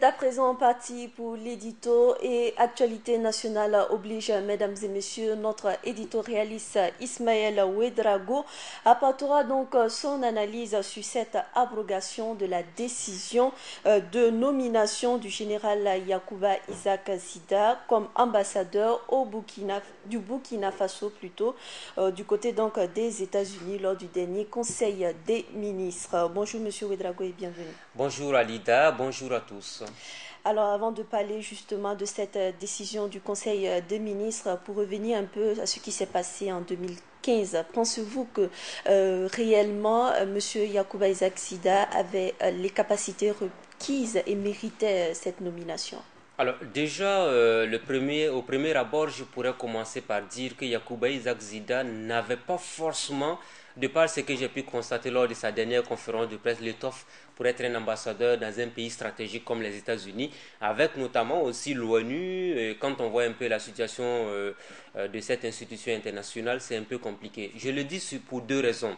à présent parti pour l'édito et actualité nationale oblige, mesdames et messieurs, notre éditorialiste Ismaël Ouedraogo apportera donc son analyse sur cette abrogation de la décision de nomination du général Yacouba Isaac Zida comme ambassadeur du Burkina Faso plutôt, du côté donc des États-Unis lors du dernier Conseil des ministres. Bonjour Monsieur Ouedraogo et bienvenue. Bonjour Alida, bonjour à tous. Alors avant de parler justement de cette décision du Conseil des ministres, pour revenir un peu à ce qui s'est passé en 2015, pensez-vous que réellement M. Yacouba Isaac Zida avait les capacités requises et méritait cette nomination? Alors déjà, au premier abord, je pourrais commencer par dire que Yacouba Isaac Zida n'avait pas forcément, de par ce que j'ai pu constater lors de sa dernière conférence de presse, l'étoffe pour être un ambassadeur dans un pays stratégique comme les États-Unis, avec notamment aussi l'ONU. Quand on voit un peu la situation de cette institution internationale, c'est un peu compliqué. Je le dis pour deux raisons.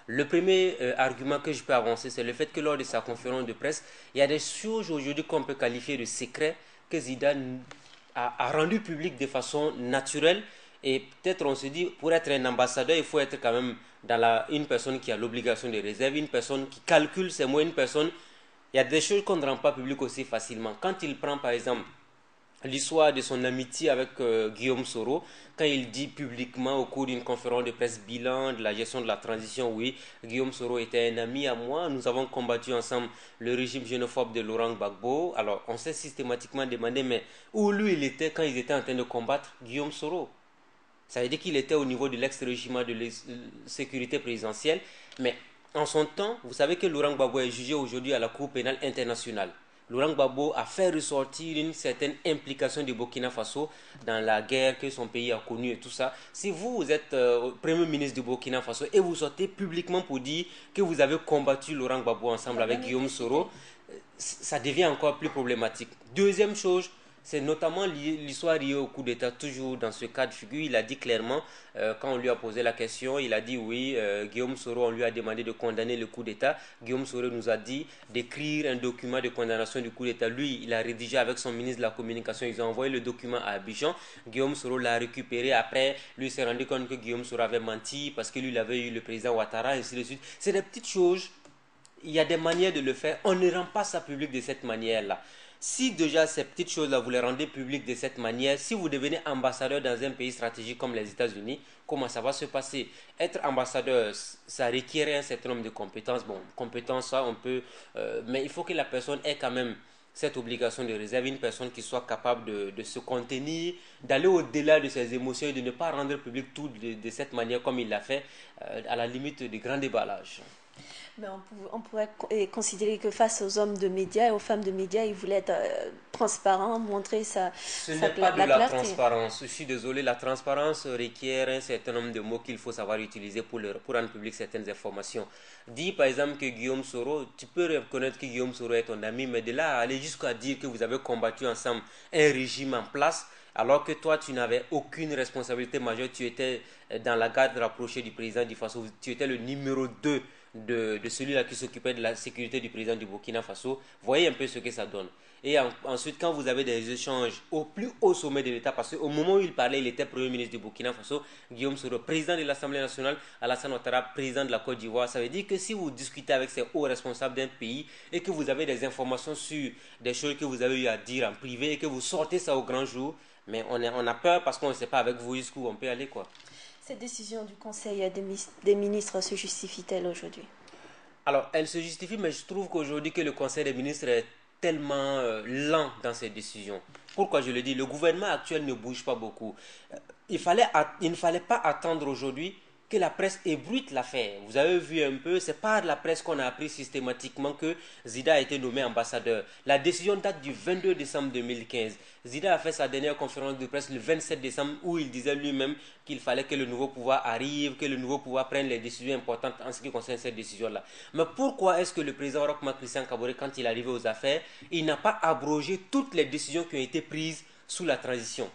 Le premier argument que je peux avancer, c'est le fait que lors de sa conférence de presse, il y a des choses aujourd'hui qu'on peut qualifier de secrets que Zidane a rendu public de façon naturelle. Et peut-être on se dit, pour être un ambassadeur, il faut être quand même une personne qui a l'obligation de réserve, une personne qui calcule ses mots, une personne... Il y a des choses qu'on ne rend pas publiques aussi facilement. Quand il prend par exemple l'histoire de son amitié avec Guillaume Soro, quand il dit publiquement au cours d'une conférence de presse bilan de la gestion de la transition, oui, Guillaume Soro était un ami à moi, nous avons combattu ensemble le régime xénophobe de Laurent Gbagbo. Alors on s'est systématiquement demandé, mais où lui il était quand ils étaient en train de combattre Guillaume Soro? Ça veut dire qu'il était au niveau de l'ex-régiment de sécurité présidentielle, mais en son temps, vous savez que Laurent Gbagbo est jugé aujourd'hui à la Cour pénale internationale. Laurent Gbagbo a fait ressortir une certaine implication du Burkina Faso dans la guerre que son pays a connue et tout ça. Si vous êtes Premier ministre du Burkina Faso et vous sortez publiquement pour dire que vous avez combattu Laurent Gbagbo ensemble avec Guillaume Soro, ça devient encore plus problématique. Deuxième chose, c'est notamment l'histoire liée au coup d'État, toujours dans ce cas de figure. Il a dit clairement, quand on lui a posé la question, il a dit oui, Guillaume Soro, on lui a demandé de condamner le coup d'État. Guillaume Soro nous a dit d'écrire un document de condamnation du coup d'État. Lui, il a rédigé avec son ministre de la Communication, ils ont envoyé le document à Abidjan. Guillaume Soro l'a récupéré. Après, lui s'est rendu compte que Guillaume Soro avait menti parce que lui, il avait eu le président Ouattara, et ainsi de suite. C'est des petites choses. Il y a des manières de le faire. On ne rend pas ça public de cette manière-là. Si déjà ces petites choses-là, vous les rendez publiques de cette manière, si vous devenez ambassadeur dans un pays stratégique comme les États-Unis, comment ça va se passer? Être ambassadeur, ça requiert un certain nombre de compétences. Bon, compétences, ça, on peut... mais il faut que la personne ait quand même cette obligation de réserve, une personne qui soit capable de se contenir, d'aller au-delà de ses émotions et de ne pas rendre public tout de cette manière comme il l'a fait, à la limite de grands déballages. Mais on pourrait considérer que face aux hommes de médias et aux femmes de médias, il voulait être transparent, montrer Ce n'est pas de la la clarté. transparence. Je suis désolé, la transparence requiert un certain nombre de mots qu'il faut savoir utiliser pour rendre public certaines informations. Dis par exemple que Guillaume Soro, tu peux reconnaître que Guillaume Soro est ton ami, mais de là à aller jusqu'à dire que vous avez combattu ensemble un régime en place, alors que toi tu n'avais aucune responsabilité majeure, tu étais dans la garde rapprochée du président du Faso, tu étais le numéro 2 de celui-là qui s'occupait de la sécurité du président du Burkina Faso. Voyez un peu ce que ça donne. Et ensuite, quand vous avez des échanges au plus haut sommet de l'État, parce qu'au moment où il parlait, il était Premier ministre du Burkina Faso, Guillaume Soro, président de l'Assemblée nationale, Alassane Ouattara, président de la Côte d'Ivoire, ça veut dire que si vous discutez avec ces hauts responsables d'un pays et que vous avez des informations sur des choses que vous avez eu à dire en privé et que vous sortez ça au grand jour, mais on a peur parce qu'on ne sait pas avec vous jusqu'où on peut aller, quoi. Cette décision du Conseil des ministres se justifie-t-elle aujourd'hui? Alors, elle se justifie, mais je trouve qu'aujourd'hui que le Conseil des ministres est tellement lent dans ses décisions. Pourquoi je le dis? Le gouvernement actuel ne bouge pas beaucoup. Il ne fallait pas attendre aujourd'hui que la presse ébruite l'affaire. Vous avez vu un peu, c'est par la presse qu'on a appris systématiquement que Zida a été nommé ambassadeur. La décision date du 22 décembre 2015. Zida a fait sa dernière conférence de presse le 27 décembre où il disait lui-même qu'il fallait que le nouveau pouvoir arrive, que le nouveau pouvoir prenne les décisions importantes en ce qui concerne cette décision-là. Mais pourquoi est-ce que le président Roch Christian Kaboré, quand il est arrivé aux affaires, il n'a pas abrogé toutes les décisions qui ont été prises sous la transition?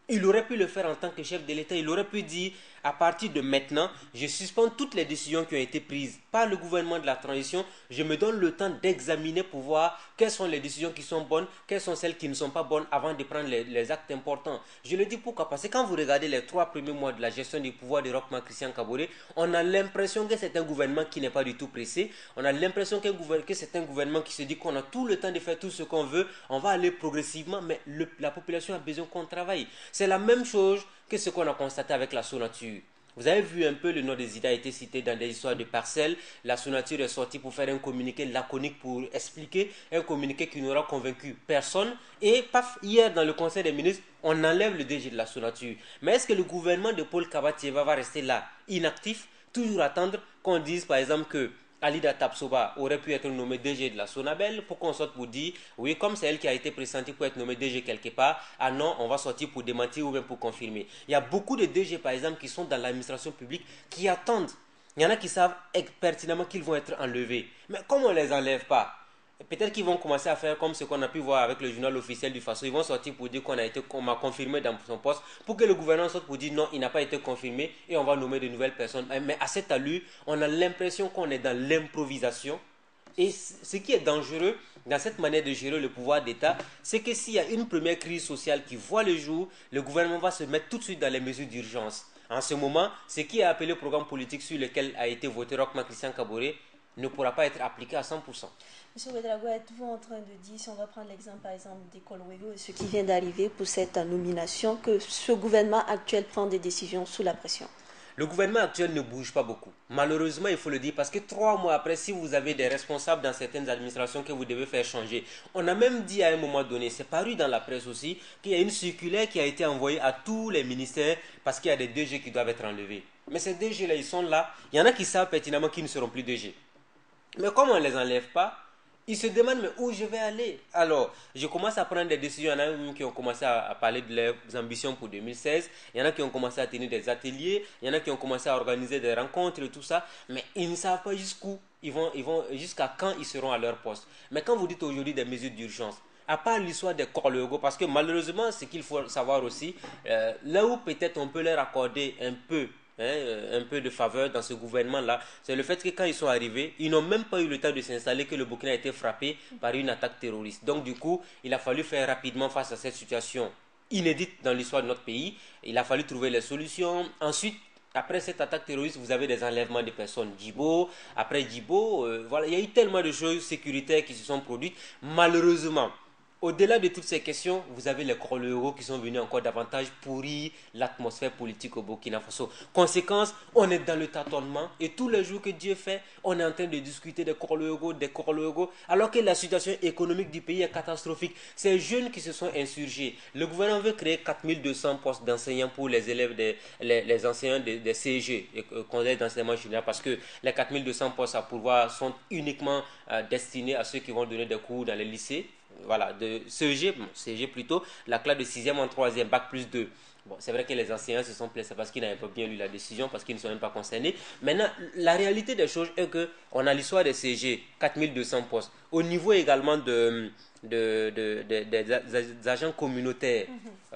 Il aurait pu le faire en tant que chef de l'État. Il aurait pu dire, à partir de maintenant, je suspends toutes les décisions qui ont été prises par le gouvernement de la transition. Je me donne le temps d'examiner pour voir quelles sont les décisions qui sont bonnes, quelles sont celles qui ne sont pas bonnes avant de prendre les actes importants. Je le dis pourquoi? Parce que quand vous regardez les 3 premiers mois de la gestion du pouvoir de Rochmark Christian Kaboré, on a l'impression que c'est un gouvernement qui n'est pas du tout pressé. On a l'impression que c'est un gouvernement qui se dit qu'on a tout le temps de faire tout ce qu'on veut. On va aller progressivement, mais la population a besoin qu'on travaille. C'est la même chose que ce qu'on a constaté avec la Sonature. Vous avez vu un peu, le nom des idées a été cité dans des histoires de parcelles. La Sonature est sortie pour faire un communiqué laconique pour expliquer, un communiqué qui n'aura convaincu personne. Et paf, hier dans le Conseil des ministres, on enlève le DG de la Sonature. Mais est-ce que le gouvernement de Paul Kabatieva va rester là, inactif, toujours attendre qu'on dise par exemple que Alida Tapsoba aurait pu être nommée DG de la Sonabel pour qu'on sorte pour dire, oui, comme c'est elle qui a été pressentie pour être nommée DG quelque part, ah non, on va sortir pour démentir ou même pour confirmer. Il y a beaucoup de DG, par exemple, qui sont dans l'administration publique, qui attendent. Il y en a qui savent pertinemment qu'ils vont être enlevés. Mais comme on ne les enlève pas, peut-être qu'ils vont commencer à faire comme ce qu'on a pu voir avec le journal officiel du Faso. Ils vont sortir pour dire qu'on m'a confirmé dans son poste, pour que le gouvernement sorte pour dire non, il n'a pas été confirmé et on va nommer de nouvelles personnes. Mais à cette allure, on a l'impression qu'on est dans l'improvisation. Et ce qui est dangereux dans cette manière de gérer le pouvoir d'État, c'est que s'il y a une première crise sociale qui voit le jour, le gouvernement va se mettre tout de suite dans les mesures d'urgence. En ce moment, ce qui est appelé programme politique sur lequel a été voté Rochmark Christian Kaboré ne pourra pas être appliqué à 100%. Monsieur Ouedraogo, êtes-vous en train de dire, si on va prendre l'exemple par exemple d'École Ouégo et ce qui vient d'arriver pour cette nomination, que ce gouvernement actuel prend des décisions sous la pression? Le gouvernement actuel ne bouge pas beaucoup. Malheureusement, il faut le dire, parce que 3 mois après, si vous avez des responsables dans certaines administrations que vous devez faire changer, on a même dit à un moment donné, c'est paru dans la presse aussi, qu'il y a une circulaire qui a été envoyée à tous les ministères parce qu'il y a des DG qui doivent être enlevés. Mais ces DG-là, ils sont là. Il y en a qui savent pertinemment qu'ils ne seront plus DG. Mais comme on ne les enlève pas, ils se demandent mais où je vais aller. Alors, je commence à prendre des décisions. Il y en a même qui ont commencé à parler de leurs ambitions pour 2016. Il y en a qui ont commencé à tenir des ateliers. Il y en a qui ont commencé à organiser des rencontres et tout ça. Mais ils ne savent pas jusqu'où jusqu'à quand ils seront à leur poste. Mais quand vous dites aujourd'hui des mesures d'urgence, à part l'histoire des corps parce que malheureusement, ce qu'il faut savoir aussi, là où peut-être on peut leur accorder un peu de faveur dans ce gouvernement-là, c'est le fait que quand ils sont arrivés, ils n'ont même pas eu le temps de s'installer que le Burkina a été frappé par une attaque terroriste. Donc du coup, il a fallu faire rapidement face à cette situation inédite dans l'histoire de notre pays. Il a fallu trouver les solutions. Ensuite, après cette attaque terroriste, vous avez des enlèvements de personnes. Djibo, après Djibo, voilà, il y a eu tellement de choses sécuritaires qui se sont produites. Malheureusement, au-delà de toutes ces questions, vous avez les corps qui sont venus encore davantage pourrir l'atmosphère politique au Burkina Faso. Conséquence, on est dans le tâtonnement et tous les jours que Dieu fait, on est en train de discuter des corps alors que la situation économique du pays est catastrophique. Ces jeunes qui se sont insurgés, le gouvernement veut créer 4200 postes d'enseignants pour les élèves, les enseignants des CEG, conseils d'enseignement général, parce que les 4200 postes à pourvoir sont uniquement destinés à ceux qui vont donner des cours dans les lycées. Voilà, de CEG plutôt, la classe de 6e en 3e, bac plus 2. Bon, c'est vrai que les enseignants se sont plaints, c'est parce qu'ils n'avaient pas bien lu la décision, parce qu'ils ne sont même pas concernés. Maintenant, la réalité des choses est qu'on a l'histoire des CEG, 4200 postes. Au niveau également des agents communautaires,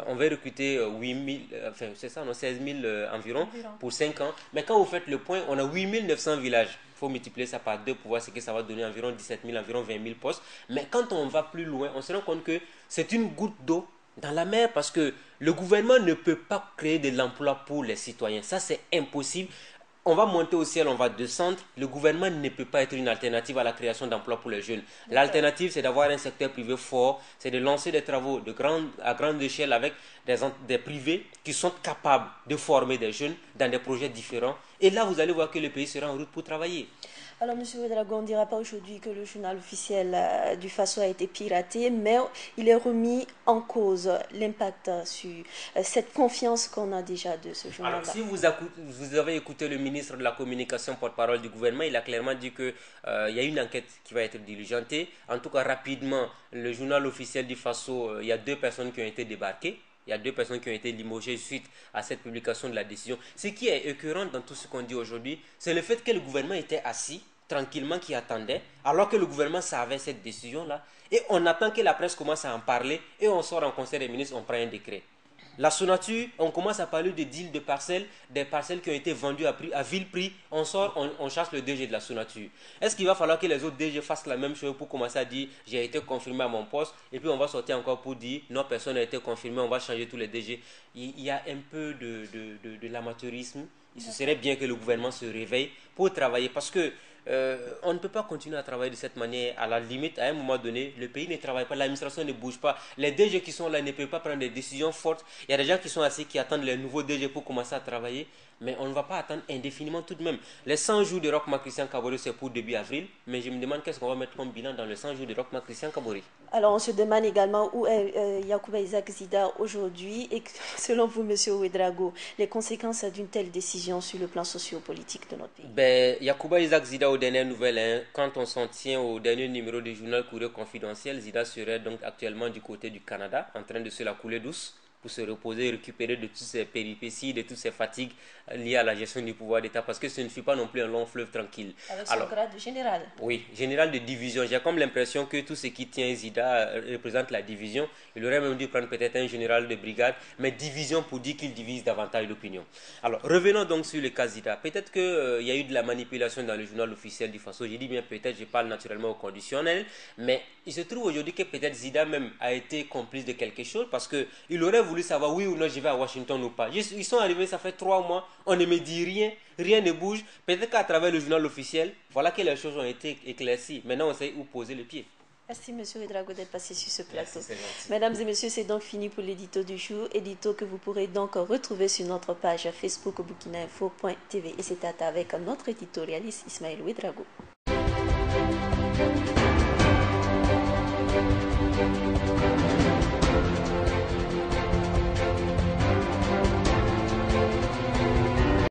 on va recruter 8000, enfin c'est ça, non, 16 000 environ pour 5 ans. Mais quand vous faites le point, on a 8900 villages. Il faut multiplier ça par 2 pour voir ce que ça va donner, environ 17 000, environ 20 000 postes. Mais quand on va plus loin, on se rend compte que c'est une goutte d'eau dans la mer parce que le gouvernement ne peut pas créer de l'emploi pour les citoyens. Ça, c'est impossible. On va monter au ciel, on va descendre. Le gouvernement ne peut pas être une alternative à la création d'emplois pour les jeunes. L'alternative, c'est d'avoir un secteur privé fort, c'est de lancer des travaux à grande échelle avec des privés qui sont capables de former des jeunes dans des projets différents. Et là, vous allez voir que le pays sera en route pour travailler. Alors, M. Ouedraogo, on ne dira pas aujourd'hui que le journal officiel du Faso a été piraté, mais il est remis en cause l'impact sur cette confiance qu'on a déjà de ce journal-là. Alors, si vous avez écouté le ministre de la Communication, porte-parole du gouvernement, il a clairement dit qu'il y a une enquête qui va être diligentée. En tout cas, rapidement, le journal officiel du Faso, il y a 2 personnes qui ont été débarquées. Il y a 2 personnes qui ont été limogées suite à cette publication de la décision. Ce qui est écœurant dans tout ce qu'on dit aujourd'hui, c'est le fait que le gouvernement était assis tranquillement, qui attendait, alors que le gouvernement savait cette décision-là. Et on attend que la presse commence à en parler et on sort en conseil des ministres, on prend un décret. La Sonature, on commence à parler de deals de parcelles, des parcelles qui ont été vendues à vil prix. On sort, on chasse le DG de la Sonature. Est-ce qu'il va falloir que les autres DG fassent la même chose pour commencer à dire j'ai été confirmé à mon poste et puis on va sortir encore pour dire non, personne n'a été confirmé, on va changer tous les DG. Il y a un peu de l'amateurisme. Il serait bien que le gouvernement se réveille pour travailler parce que on ne peut pas continuer à travailler de cette manière. À la limite, à un moment donné, le pays ne travaille pas, l'administration ne bouge pas. Les DG qui sont là ne peuvent pas prendre des décisions fortes. Il y a des gens qui sont assis, qui attendent les nouveaux DG pour commencer à travailler. Mais on ne va pas attendre indéfiniment tout de même. Les 100 jours de Roch Christian Kabore, c'est pour début avril. Mais je me demande qu'est-ce qu'on va mettre comme bilan dans les 100 jours de Roch Christian Kabore. Alors, on se demande également où est Yacouba Isaac Zida aujourd'hui et selon vous, Monsieur Ouedraogo, les conséquences d'une telle décision sur le plan sociopolitique de notre pays. Ben, Yacouba Isaac Zida, aux dernières nouvelles, hein, quand on s'en tient au dernier numéro du journal Courrier Confidentiel, Zida serait donc actuellement du côté du Canada, en train de se la couler douce pour se reposer et récupérer de toutes ces péripéties, de toutes ces fatigues liées à la gestion du pouvoir d'État, parce que ce ne fut pas non plus un long fleuve tranquille. Avec son grade de général. Oui, général de division. J'ai comme l'impression que tout ce qui tient Zida représente la division. Il aurait même dû prendre peut-être un général de brigade, mais division pour dire qu'il divise davantage l'opinion. Alors, revenons donc sur le cas Zida. Peut-être qu'il y a eu de la manipulation dans le journal officiel du Faso. J'ai dit bien peut-être, je parle naturellement au conditionnel, mais il se trouve aujourd'hui que peut-être Zida même a été complice de quelque chose, parce qu'il aurait voulu savoir oui ou non je vais à Washington ou pas. Ils sont arrivés, ça fait 3 mois, on ne me dit rien, rien ne bouge. Peut-être qu'à travers le journal officiel, voilà que les choses ont été éclaircies. Maintenant, on sait où poser le pied. Merci M. Ouedraogo d'être passé sur ce plateau. Merci, Mesdames et messieurs, c'est donc fini pour l'édito du jour, édito que vous pourrez donc retrouver sur notre page Facebook burkinainfo.tv. Et c'était avec notre éditorialiste Ismaël Ouedraogo.